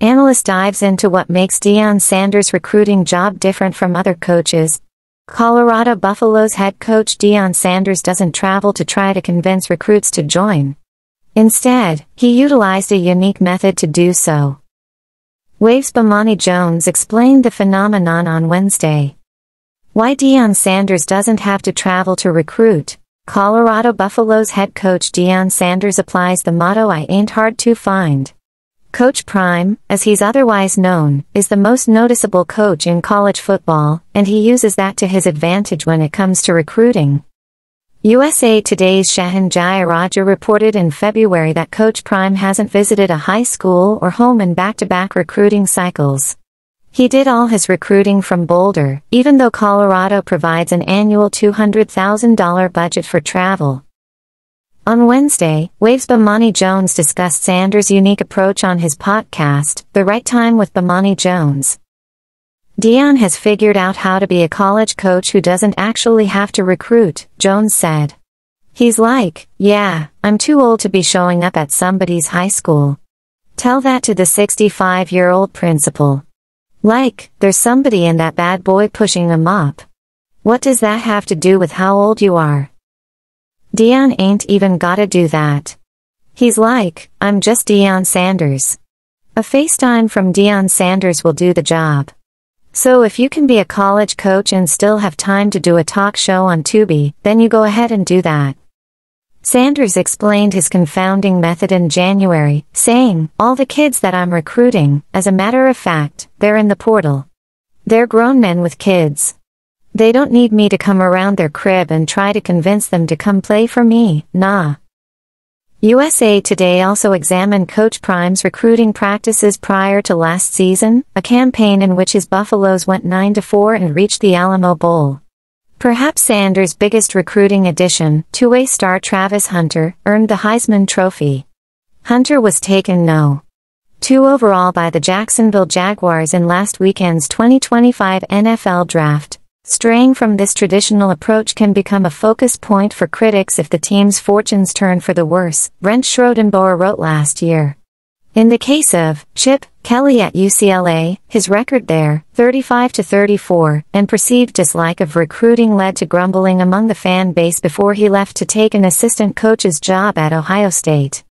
Analyst dives into what makes Deion Sanders' recruiting job different from other coaches. Colorado Buffaloes head coach Deion Sanders doesn't travel to try to convince recruits to join. Instead, he utilized a unique method to do so. Wave's Bomani Jones explained the phenomenon on Wednesday. Why Deion Sanders doesn't have to travel to recruit. Colorado Buffaloes head coach Deion Sanders applies the motto "I ain't hard to find." Coach Prime, as he's otherwise known, is the most noticeable coach in college football, and he uses that to his advantage when it comes to recruiting. USA Today's Shahan Jayarajah reported in February that Coach Prime hasn't visited a high school or home in back-to-back recruiting cycles. He did all his recruiting from Boulder, even though Colorado provides an annual $200,000 budget for travel. On Wednesday, Wave's Bomani Jones discussed Sanders' unique approach on his podcast, The Right Time with Bomani Jones. Deion has figured out how to be a college coach who doesn't actually have to recruit, Jones said. He's like, yeah, I'm too old to be showing up at somebody's high school. Tell that to the 65-year-old principal. Like, there's somebody in that bad boy pushing them up. What does that have to do with how old you are? Deion ain't even gotta do that. He's like, I'm just Deion Sanders. A FaceTime from Deion Sanders will do the job. So if you can be a college coach and still have time to do a talk show on Tubi, then you go ahead and do that. Sanders explained his confounding method in January, saying, all the kids that I'm recruiting, as a matter of fact, they're in the portal. They're grown men with kids. They don't need me to come around their crib and try to convince them to come play for me, nah. USA Today also examined Coach Prime's recruiting practices prior to last season, a campaign in which his Buffaloes went 9-4 and reached the Alamo Bowl. Perhaps Sanders' biggest recruiting addition, two-way star Travis Hunter, earned the Heisman Trophy. Hunter was taken No. 2 overall by the Jacksonville Jaguars in last weekend's 2025 NFL Draft. Straying from this traditional approach can become a focus point for critics if the team's fortunes turn for the worse, Brent Schrodenbauer wrote last year. In the case of Chip Kelly at UCLA, his record there, 35-34, and perceived dislike of recruiting led to grumbling among the fan base before he left to take an assistant coach's job at Ohio State.